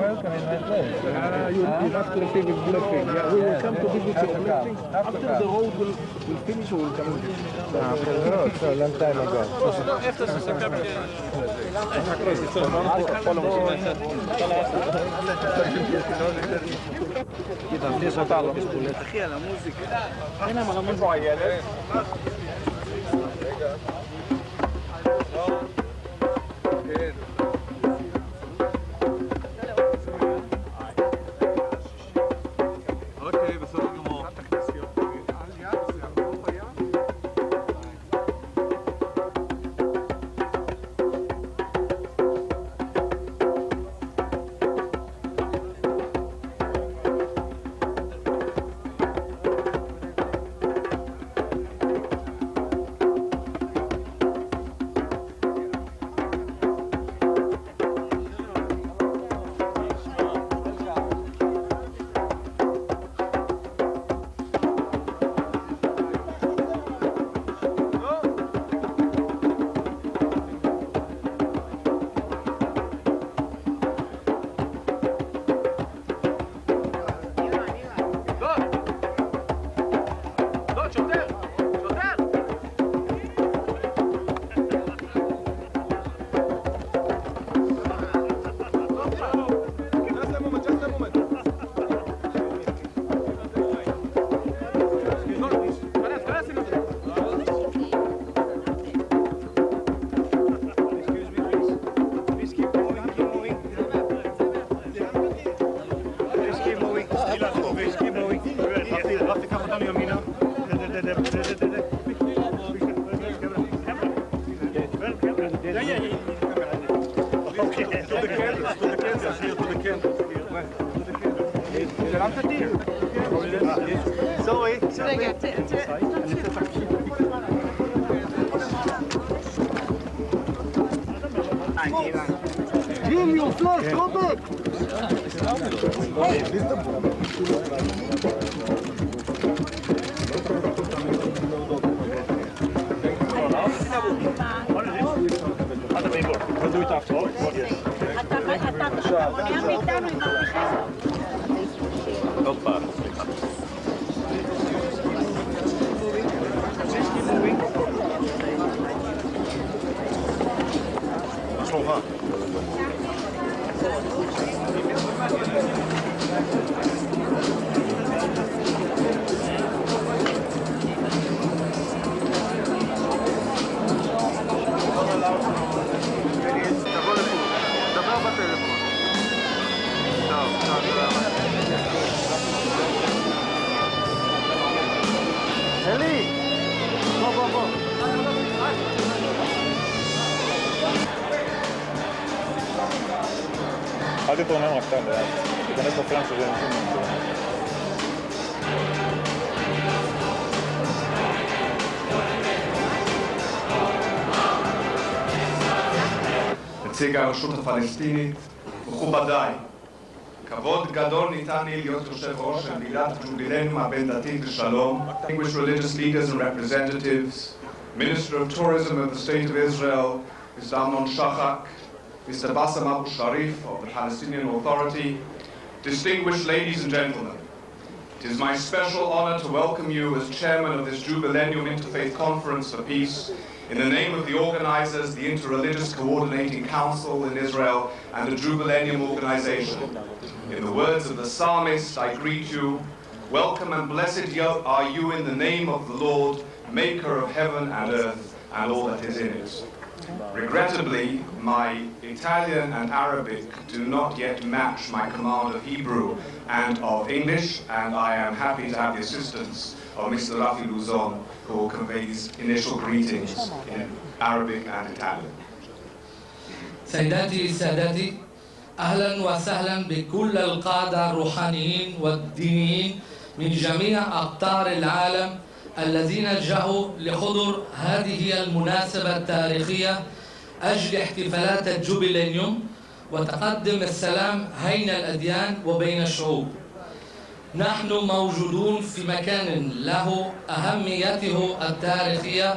Can I invite Liz? You have to receive his blessing. Yeah, we will come to visit you. After the road will finish, we will come and visit. After the road, so a long time ago. אחי, על המוזיקה. הנה, על המוזיקה. Jim, your floor, go back! We'll do it after. אל תתרונן רק כאן, תיכנס לפרם שזה אנשים נמצאים. נציג הרשות הפלסטינית, מכובדיי, כבוד גדול ניתן לי להיות יושב ראש של ועידת ג'ובילניום הבין-דתית לשלום, distinguished religious leaders and representatives, Minister of Tourism of the State of Israel, Mr. Amnon Shachak, Mr. Bassam Abu Sharif of the Palestinian Authority, distinguished ladies and gentlemen, it is my special honor to welcome you as chairman of this Jubillenium Interfaith Conference for Peace in the name of the organizers, the Interreligious Coordinating Council in Israel and the Jubillenium Organization. In the words of the psalmist, I greet you, welcome and blessed are you in the name of the Lord, maker of heaven and earth and all that is in it. Regrettably, my Italian and Arabic do not yet match my command of Hebrew and of English, and I am happy to have the assistance of Mr. Raphael Luzon, who will convey these initial greetings in Arabic and Italian. سيداتي سادتي أهلا وسهلا بكل القادة الروحانيين والدينيين من جميع أقطار العالم الذين جاءوا لحضور هذه المناسبة التاريخية أجل احتفالات الجوبيلينيوم وتقدم السلام بين الأديان وبين الشعوب. نحن موجودون في مكان له أهميته التاريخية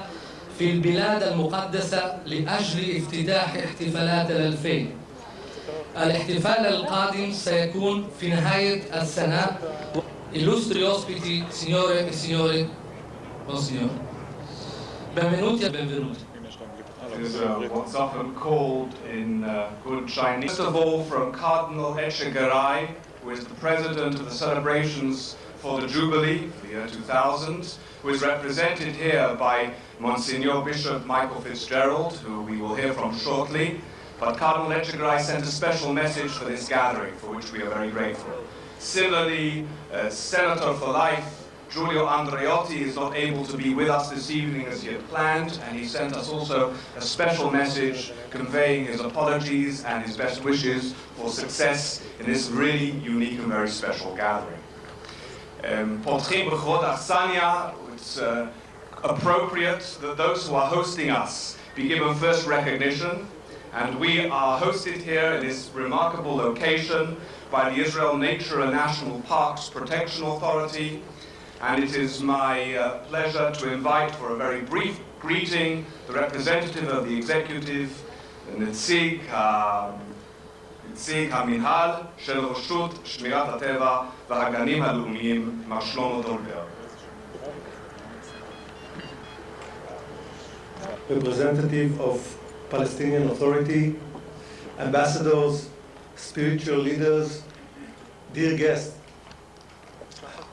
في البلاد المقدسة لأجل افتتاح احتفالات الألفين. الاحتفال القادم سيكون في نهاية السنة. Illustri ospiti, signore e signori, monsignor. Benvenuti e benvenuti. It is what's often called in good Chinese. First of all, from Cardinal Etchegaray, who is the president of the celebrations for the Jubilee, the year 2000, who is represented here by Monsignor Bishop Michael Fitzgerald, who we will hear from shortly. But Cardinal Etchegaray sent a special message for this gathering, for which we are very grateful. Similarly, Senator for Life, Giulio Andreotti, is not able to be with us this evening as he had planned, and he sent us also a special message conveying his apologies and his best wishes for success in this really unique and very special gathering. It's appropriate that those who are hosting us be given first recognition, and we are hosted here in this remarkable location by the Israel Nature and National Parks Protection Authority, and it is my pleasure to invite for a very brief greeting the representative of the executive, נציג המינהל של רשות שמירת הטבע והגנים הלאומיים, מר שלמה דולברג. Representative of Palestinian Authority, ambassadors, spiritual leaders, dear guests,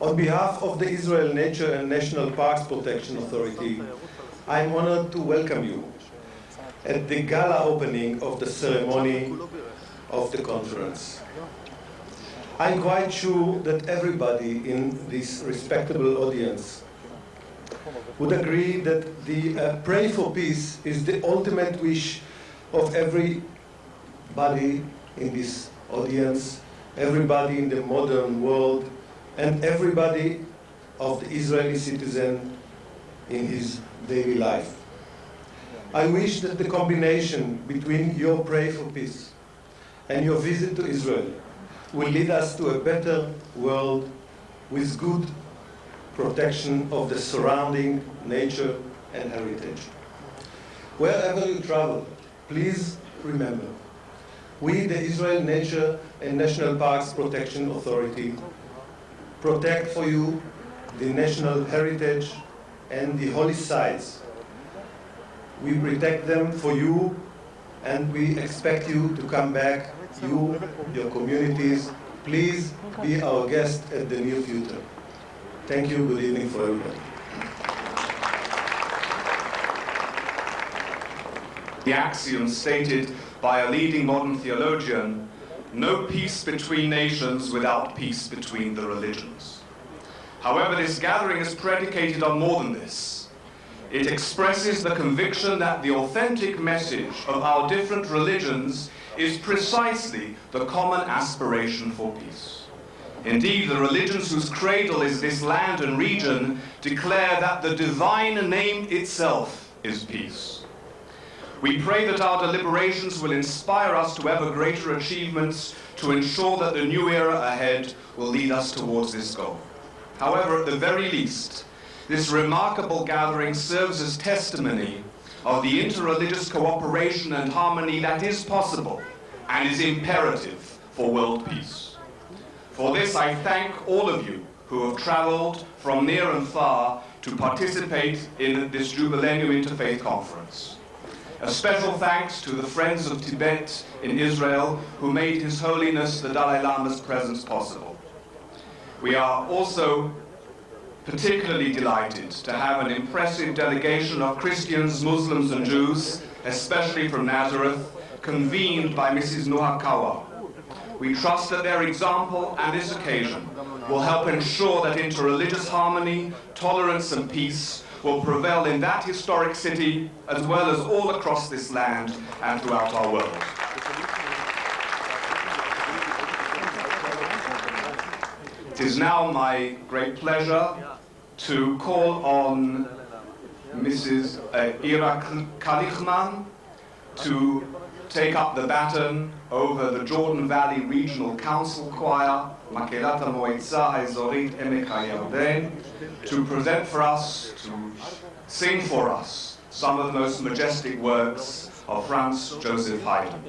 on behalf of the Israel Nature and National Parks Protection Authority, I am honored to welcome you at the gala opening of the ceremony of the conference. I'm quite sure that everybody in this respectable audience would agree that the pray for peace is the ultimate wish of everybody in this audience, everybody in the modern world, and everybody of the Israeli citizen in his daily life. I wish that the combination between your pray for peace and your visit to Israel will lead us to a better world with good protection of the surrounding nature and heritage. Wherever you travel, please remember, we, the Israel Nature and National Parks Protection Authority, protect for you the national heritage and the holy sites. We protect them for you, and we expect you to come back, you, your communities. Please be our guest at the near future. Thank you. Good evening for everybody. The axiom stated by a leading modern theologian, no peace between nations without peace between the religions. However, this gathering is predicated on more than this. It expresses the conviction that the authentic message of our different religions is precisely the common aspiration for peace. Indeed, the religions whose cradle is this land and region declare that the divine name itself is peace. We pray that our deliberations will inspire us to ever greater achievements to ensure that the new era ahead will lead us towards this goal. However, at the very least, this remarkable gathering serves as testimony of the interreligious cooperation and harmony that is possible and is imperative for world peace. For this, I thank all of you who have traveled from near and far to participate in this Jubillenium Interfaith Conference. A special thanks to the Friends of Tibet in Israel who made His Holiness the Dalai Lama's presence possible. We are also particularly delighted to have an impressive delegation of Christians, Muslims and Jews, especially from Nazareth, convened by Mrs. Nuhakawa. We trust that their example and this occasion will help ensure that interreligious harmony, tolerance and peace will prevail in that historic city as well as all across this land and throughout our world. It is now my great pleasure to call on Mrs. Ira Kalichman to take up the baton over the Jordan Valley Regional Council Choir, Makelat HaMoetza HaEzorit Emek HaYarden, to present for us, to sing for us, some of the most majestic works of Franz Joseph Haydn.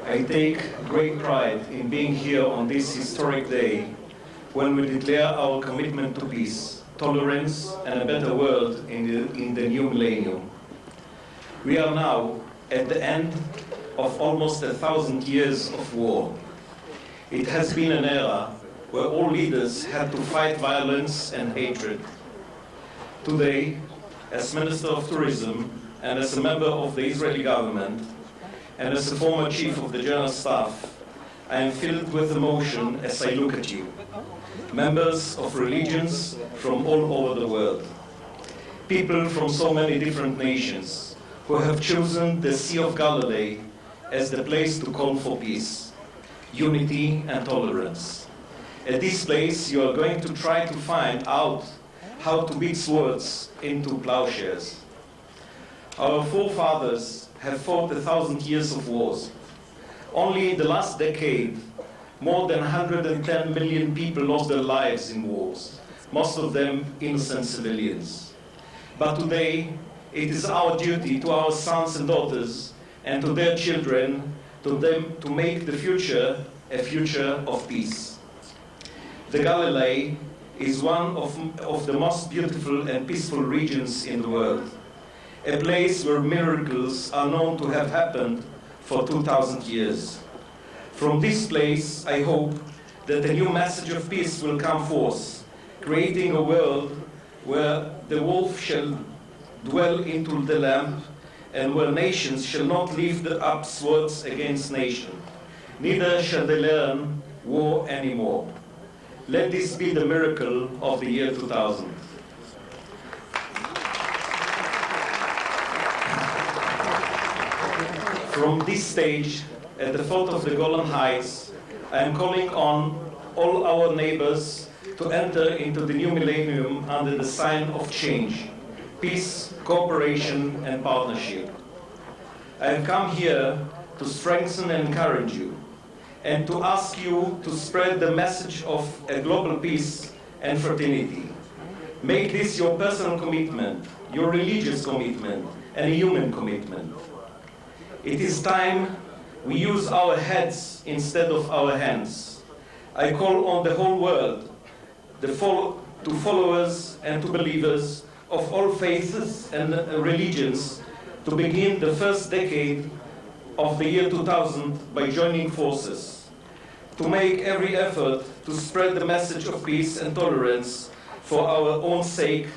I take great pride in being here on this historic day when we declare our commitment to peace, tolerance, and a better world in the new millennium. We are now at the end of almost 1,000 years of war. It has been an era where all leaders had to fight violence and hatred. Today, as Minister of Tourism and as a member of the Israeli government and as a former chief of the General Staff, I am filled with emotion as I look at you, members of religions from all over the world, people from so many different nations who have chosen the Sea of Galilee as the place to call for peace, unity and tolerance. At this place, you are going to try to find out how to beat swords into plowshares. Our forefathers have fought 1,000 years of wars. Only in the last decade, more than 110 million people lost their lives in wars, most of them innocent civilians. But today, it is our duty to our sons and daughters and to their children to make the future a future of peace. The Galilee is one of the most beautiful and peaceful regions in the world, a place where miracles are known to have happened for 2,000 years. From this place, I hope that a new message of peace will come forth, creating a world where the wolf shall dwell into the lamb, and where nations shall not lift up swords against nation, neither shall they learn war anymore. Let this be the miracle of the year 2000. From this stage, at the foot of the Golan Heights, I am calling on all our neighbors to enter into the new millennium under the sign of change, peace, cooperation, and partnership. I have come here to strengthen and encourage you, and to ask you to spread the message of a global peace and fraternity. Make this your personal commitment, your religious commitment, and a human commitment. It is time we use our heads instead of our hands. I call on the whole world, to followers and to believers of all faiths and religions, to begin the first decade of the year 2000 by joining forces, to make every effort to spread the message of peace and tolerance for our own sake,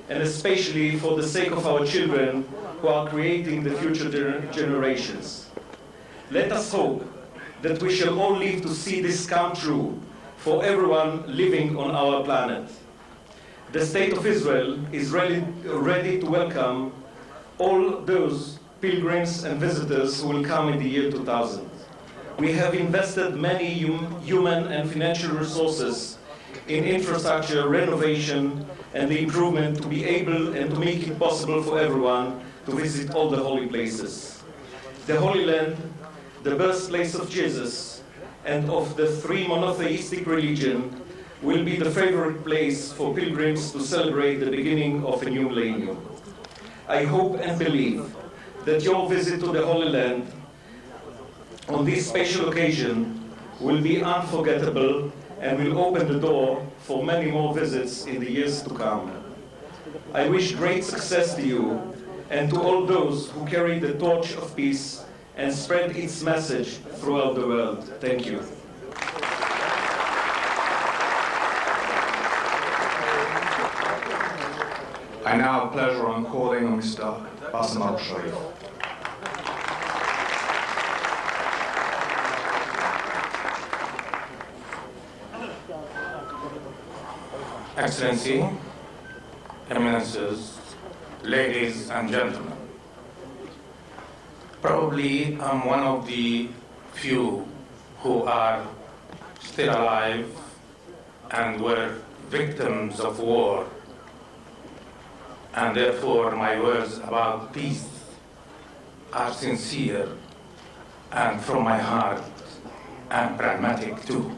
and especially for the sake of our children who are creating the future generations. Let us hope that we shall all live to see this come true for everyone living on our planet. The State of Israel is ready to welcome all those pilgrims and visitors who will come in the year 2000. We have invested many human and financial resources in infrastructure, renovation, and the improvement to be able and to make it possible for everyone to visit all the holy places. The Holy Land, the birthplace of Jesus and of the three monotheistic religions, will be the favorite place for pilgrims to celebrate the beginning of a new millennium. I hope and believe that your visit to the Holy Land on this special occasion will be unforgettable and will open the door for many more visits in the years to come. I wish great success to you and to all those who carry the torch of peace and spread its message throughout the world. Thank you. I now have pleasure on calling on Mr. Bassam Sharif. Excellency, Eminences, ladies and gentlemen, probably I'm one of the few who are still alive and were victims of war, and therefore my words about peace are sincere and from my heart and pragmatic too.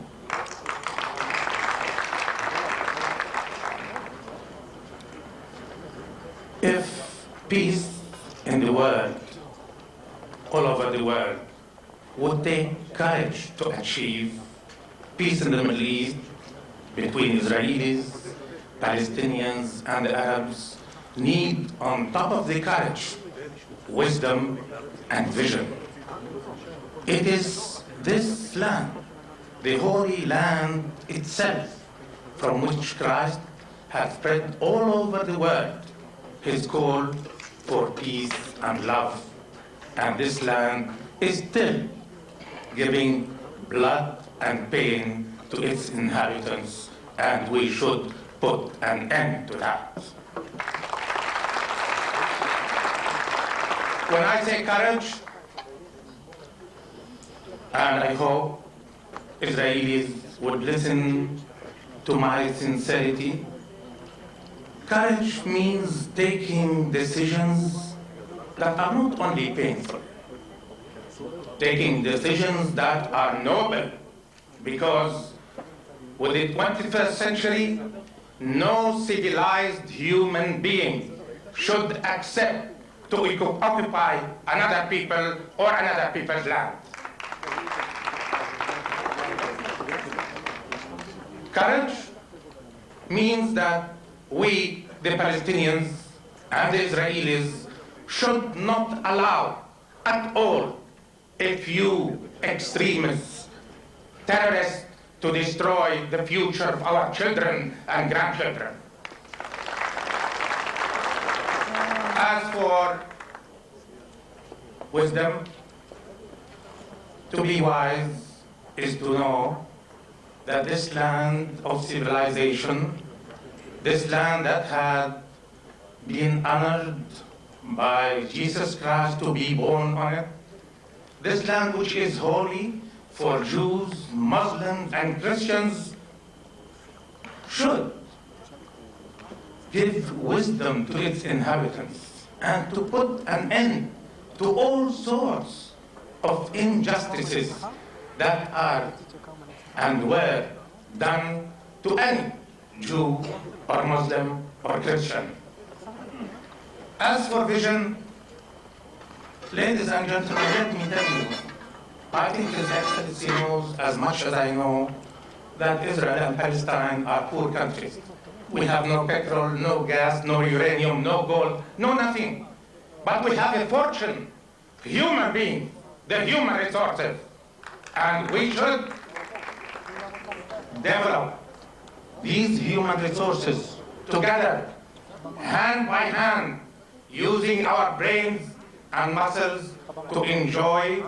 If peace in the world, all over the world, would take courage to achieve peace in the Middle East between Israelis, Palestinians, and the Arabs, need on top of the courage, wisdom and vision. It is this land the Holy Land itself, from which Christ has spread all over the world his call for peace and love. And this land is still giving blood and pain to its inhabitants, and we should put an end to that. When I say courage, and I hope Israelis would listen to my sincerity, courage means taking decisions that are not only painful, taking decisions that are noble, because with the 21st century, no civilized human being should accept to occupy another people or another people's land. Courage means that we, the Palestinians and the Israelis, should not allow at all a few extremists, terrorists, to destroy the future of our children and grandchildren. As for wisdom, to be wise is to know that this land of civilization, this land that had been honored by Jesus Christ to be born on it, this land which is holy for Jews, Muslims, and Christians, should give wisdom to its inhabitants and to put an end to all sorts of injustices that are and were done to any Jew or Muslim or Christian. As for vision, ladies and gentlemen, let me tell you, I think His Excellency knows as much as I know that Israel and Palestine are poor countries. We have no petrol, no gas, no uranium, no gold, no nothing. But we have a fortune, human beings, the human resources. And we should develop these human resources together, hand by hand, using our brains and muscles to enjoy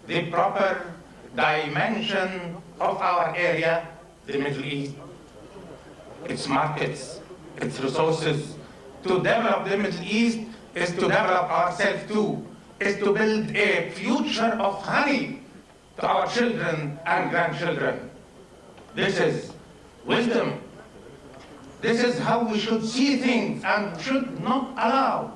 the proper dimension of our area, the Middle East, its markets, its resources. To develop the Middle East is to develop ourselves too, is to build a future of honey to our children and grandchildren. This is wisdom. This is how we should see things and should not allow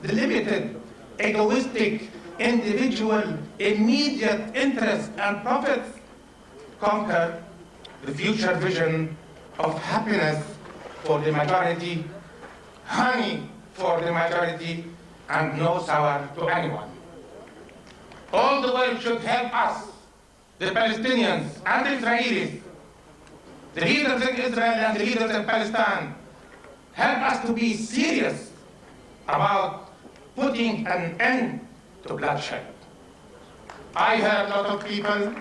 the limited, egoistic, individual, immediate interest and profits conquer the future vision of happiness for the majority, honey for the majority, and no sour to anyone. All the world should help us, the Palestinians and the Israelis, the leaders in Israel and the leaders in Palestine, help us to be serious about putting an end to bloodshed. I heard a lot of people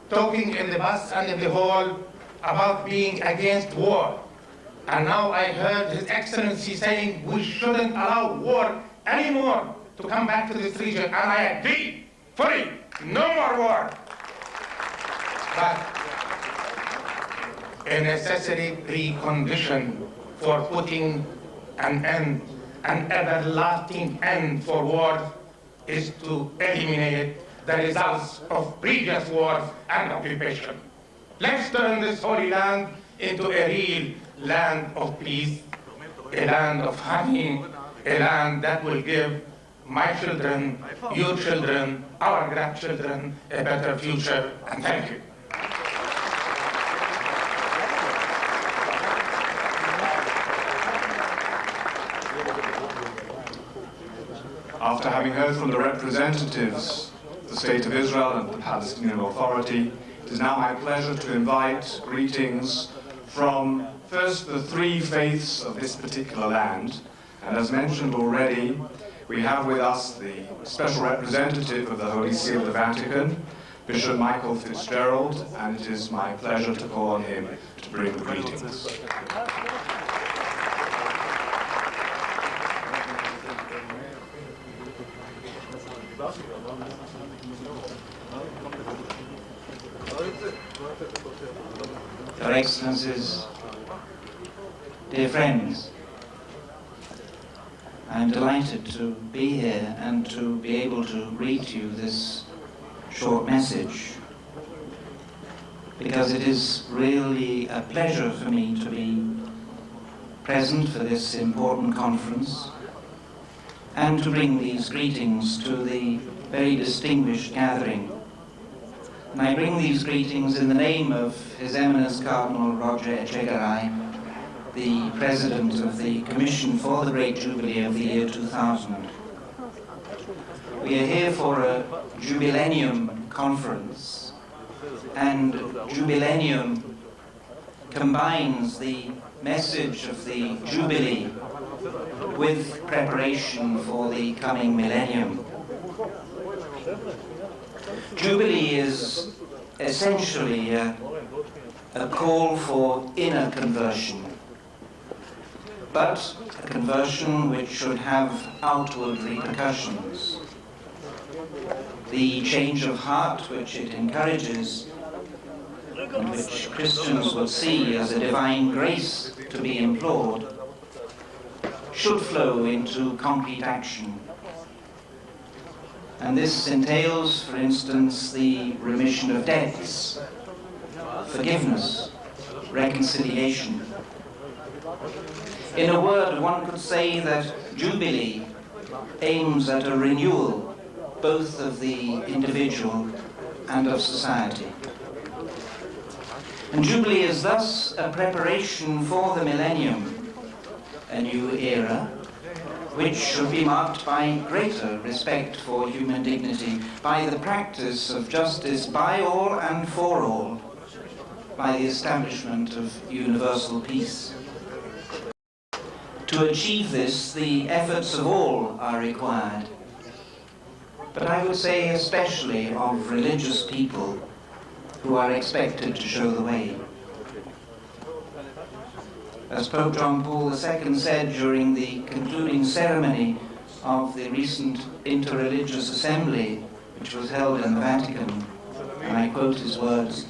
talking in the bus and in the hall about being against war. And now I heard His Excellency saying we shouldn't allow war anymore to come back to this region. And I agree fully, no more war. But a necessary precondition for putting an end, an everlasting end for war, is to eliminate the results of previous wars and occupation. Let's turn this holy land into a real land of peace, a land of honey, a land that will give my children, your children, our grandchildren a better future. And thank you. After having heard from the representatives of the State of Israel and the Palestinian Authority, it is now my pleasure to invite greetings from first the three faiths of this particular land. And as mentioned already, we have with us the special representative of the Holy See of the Vatican, Bishop Michael Fitzgerald, and it is my pleasure to call on him to bring the greetings. Your Excellencies, dear friends, I'm delighted to be here and to be able to read to you this short message, because it is really a pleasure for me to be present for this important conference and to bring these greetings to the very distinguished gathering. And I bring these greetings in the name of His Eminence Cardinal Roger Echegaray, the President of the Commission for the Great Jubilee of the year 2000. We are here for a Jubillenium conference, and Jubillenium combines the message of the Jubilee with preparation for the coming millennium. Jubilee is essentially a call for inner conversion, but a conversion which should have outward repercussions. The change of heart which it encourages, and which Christians will see as a divine grace to be implored, should flow into concrete action. And this entails, for instance, the remission of debts, forgiveness, reconciliation. In a word, one could say that Jubilee aims at a renewal both of the individual and of society. And Jubilee is thus a preparation for the millennium, a new era, which should be marked by greater respect for human dignity, by the practice of justice by all and for all, by the establishment of universal peace. To achieve this, the efforts of all are required, but I would say especially of religious people who are expected to show the way. As Pope John Paul II said during the concluding ceremony of the recent interreligious assembly which was held in the Vatican, and I quote his words,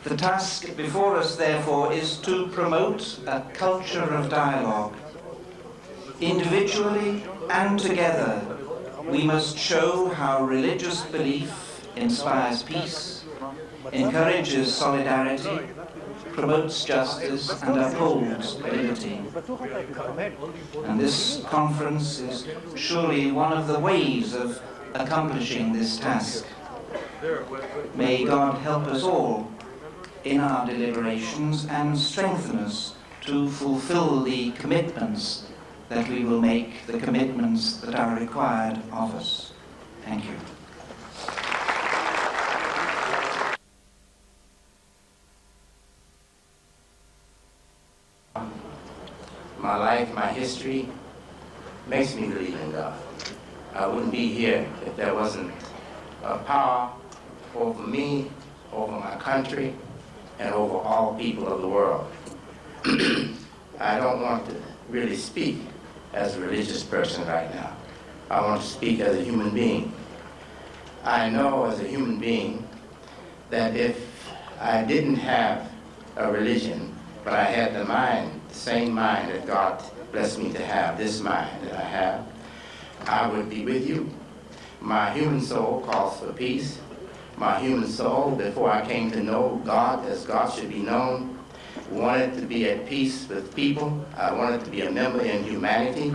"The task before us, therefore, is to promote a culture of dialogue. Individually and together, we must show how religious belief inspires peace, encourages solidarity, promotes justice, and upholds liberty." And this conference is surely one of the ways of accomplishing this task. May God help us all in our deliberations and strengthen us to fulfill the commitments that we will make, the commitments that are required of us. Thank you. My life, my history makes me believe in God. I wouldn't be here if there wasn't a power over me, over my country, and over all people of the world. I don't want to really speak as a religious person right now. I want to speak as a human being. I know as a human being that if I didn't have a religion, but I had the mind, the same mind that God blessed me to have, this mind that I have, I would be with you. My human soul calls for peace. My human soul, before I came to know God as God should be known, wanted to be at peace with people. I wanted to be a member in humanity.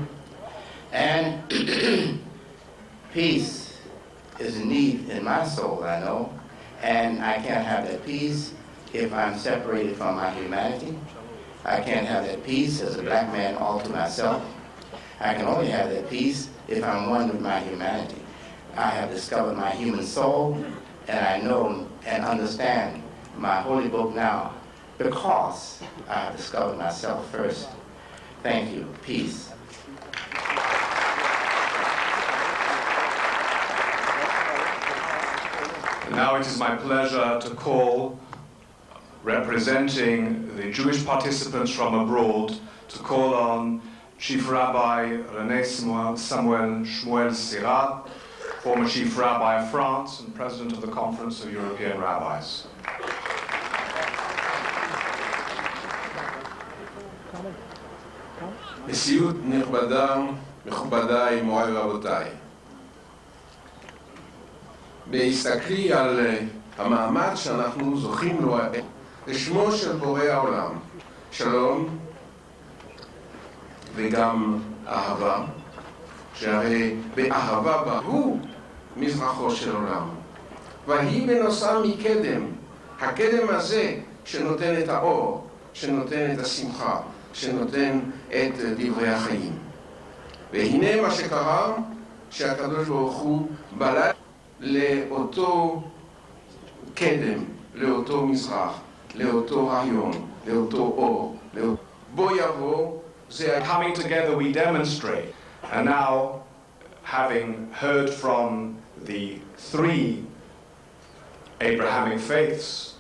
And peace is a need in my soul, I know. And I can't have that peace if I'm separated from my humanity. I can't have that peace as a black man all to myself. I can only have that peace if I'm one with my humanity. I have discovered my human soul, and I know and understand my holy book now because I have discovered myself first. Thank you. Peace. And now it is my pleasure to call, representing the Jewish participants from abroad, to call on Chief Rabbi René Samuel Shmuel Sirat, former Chief Rabbi of France and President of the Conference of European Rabbis. נשיאות נכבדה, מכובדיי, מוריי ורבותיי. בהסתכלי על המעמד שאנחנו זוכים לו לשמו של בורא העולם, שלום וגם אהבה, שהרי באהבה בה הוא מזרחו של עולם. והיא בנושא מקדם, הקדם הזה שנותן את האור, שנותן את השמחה, שנותן את דברי החיים. והנה מה שקרה, שהקדוש ברוך הוא בלט לאותו קדם, לאותו מזרח, לאותו רעיון, לאותו אור, בו יבוא, זה... Coming together we demonstrate, and now having heard from the three Abrahamic faiths,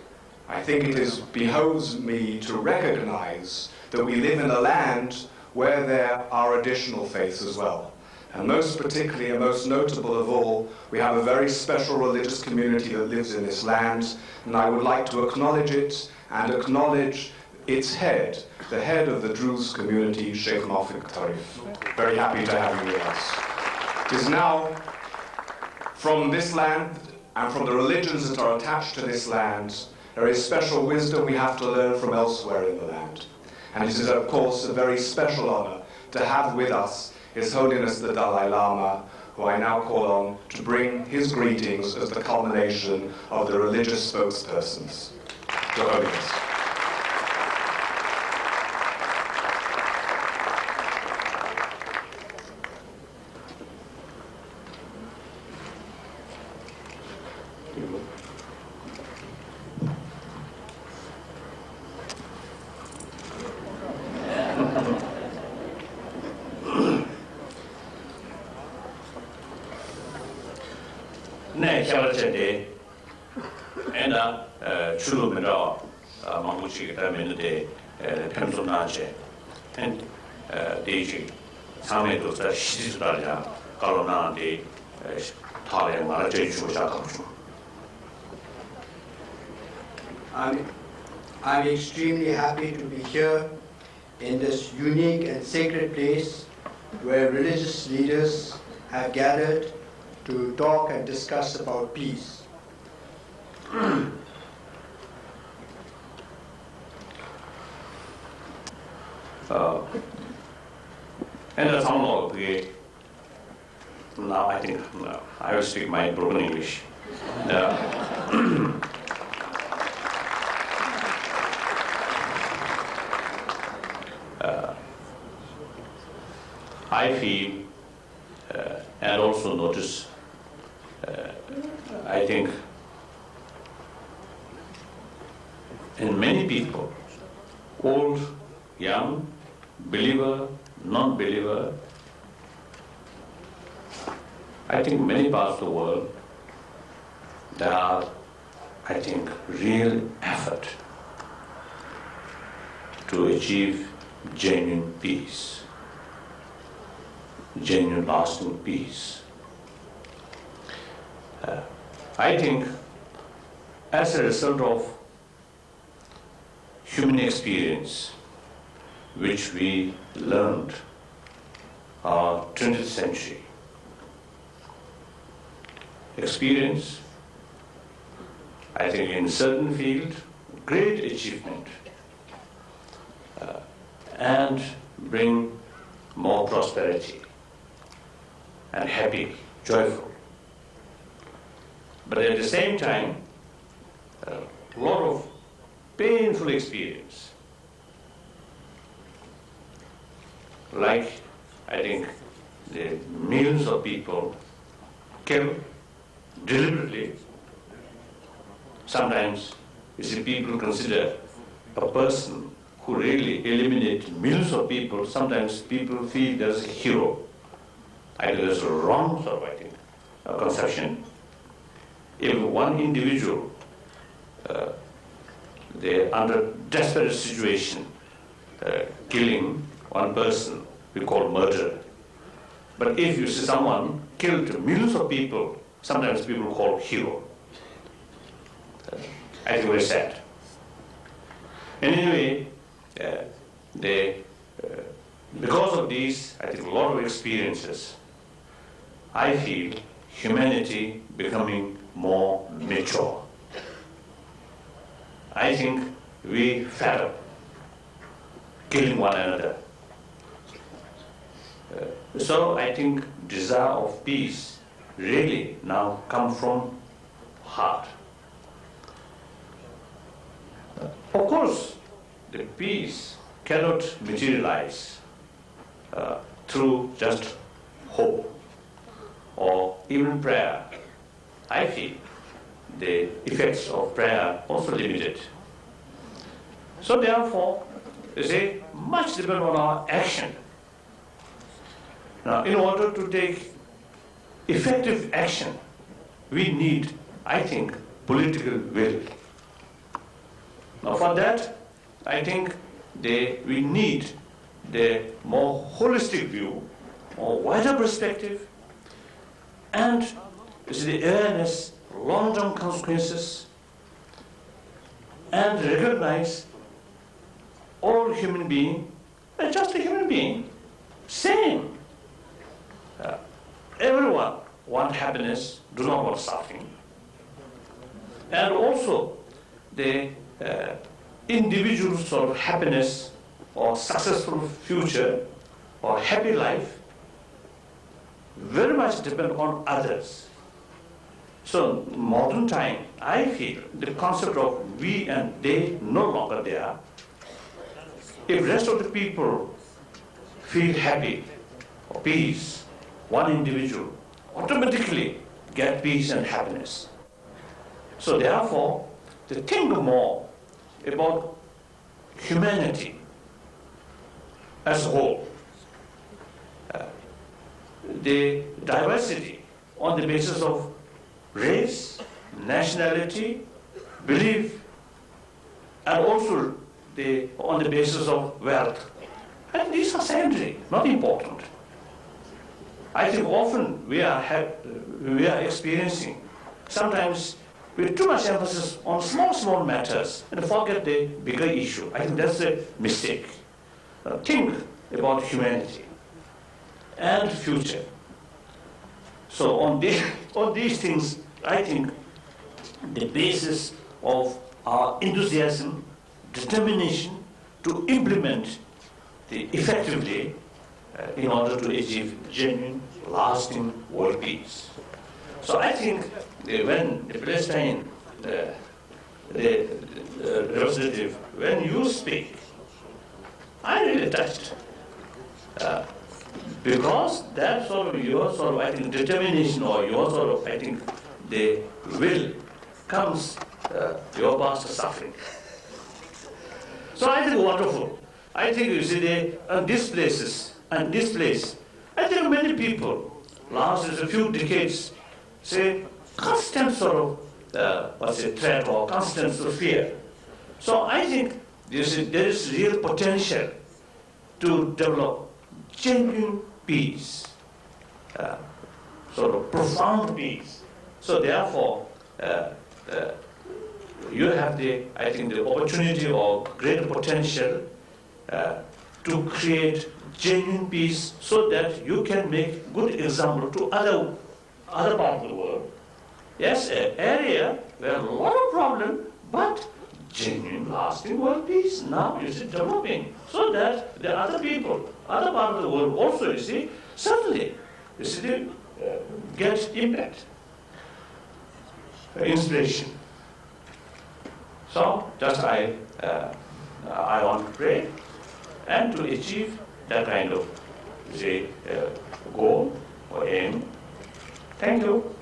I think it behoves me to recognize that we live in a land where there are additional faiths as well. And most particularly and most notable of all, we have a very special religious community that lives in this land, and I would like to acknowledge it and acknowledge its head, the head of the Druze community, Sheikh Mofik Tarif. Very happy to have you with us. It is now from this land and from the religions that are attached to this land, there is special wisdom we have to learn from elsewhere in the land. And it is, of course, a very special honor to have with us His Holiness the Dallai Lama, who I now call on to bring his greetings as the culmination of the religious spokespersons. Your Holiness. 네, 샤라체데 에나 출루면서 망고치기 때문에 템손나체 엔 데이지 상에도 자 시즈달야 갈로나데 타레 마라제 주샤카주. I'm extremely happy to be here in this unique and sacred place where religious leaders have gathered to talk and discuss about peace. And that's how now I think I will speak my broken English. I feel and also notice, I think, in many people, old, young, believer, non-believer, I think many parts of the world, there are, I think, real effort to achieve genuine peace, genuine lasting peace. I think as a result of human experience, which we learned our 20th century experience, I think in certain field, great achievement and bring more prosperity and happy, joyful. But at the same time, a lot of painful experience. Like, I think, the millions of people killed deliberately. Sometimes, you see, people consider a person who really eliminates millions of people, sometimes people feel there's a hero. I think there's a wrong sort of, I think, conception. if one individual, they're under desperate situation, killing one person, we call murder. But if you see someone killed millions of people, sometimes people call hero. I think very sad. Anyway, because of these, I think a lot of experiences, I feel humanity becoming more mature. I think we fed up killing one another. So I think desire of peace really now come from heart. Of course, the peace cannot materialize through just hope or even prayer. I feel the effects of prayer also limited. So therefore, you see, much depends on our action. Now, in order to take effective action, we need, I think, political will. Now, for that, I think we need the more holistic view, more wider perspective, and the awareness, long-term consequences, and recognize all human beings are just a human being, same. Everyone wants happiness, do not want suffering. And also, the individual sort of happiness or successful future or happy life very much depend on others. So modern time, I feel the concept of we and they no longer there. If the rest of the people feel happy or peace, one individual automatically get peace and happiness. So therefore, to think more about humanity as a whole, the diversity on the basis of race, nationality, belief, and also on the basis of wealth. And these are secondary, not important. I think often we are experiencing, sometimes with too much emphasis on small matters and forget the bigger issue. I think that's a mistake. Think about humanity and future. So on these things, I think the basis of our enthusiasm, determination to implement effectively in order to achieve genuine, lasting world peace. So I think when the Palestine representative, when you speak, I'm really touched. Because that sort of your sort of, I think, determination or your sort of, I think, the will comes your past suffering. So I think wonderful. I think you see these places and this place, I think many people, last a few decades, say constant sort of threat or constant sort of fear. So I think there is real potential to develop genuine peace, sort of profound peace. So therefore, you have the opportunity or greater potential to create genuine peace so that you can make good example to other parts of the world. Yes, an area where a lot of problem, but genuine, lasting world peace now is developing so that the other people, other parts of the world also, you see, suddenly, you see, get impact, inspiration. So, just I want to pray and to achieve that kind of, goal or aim. Thank you.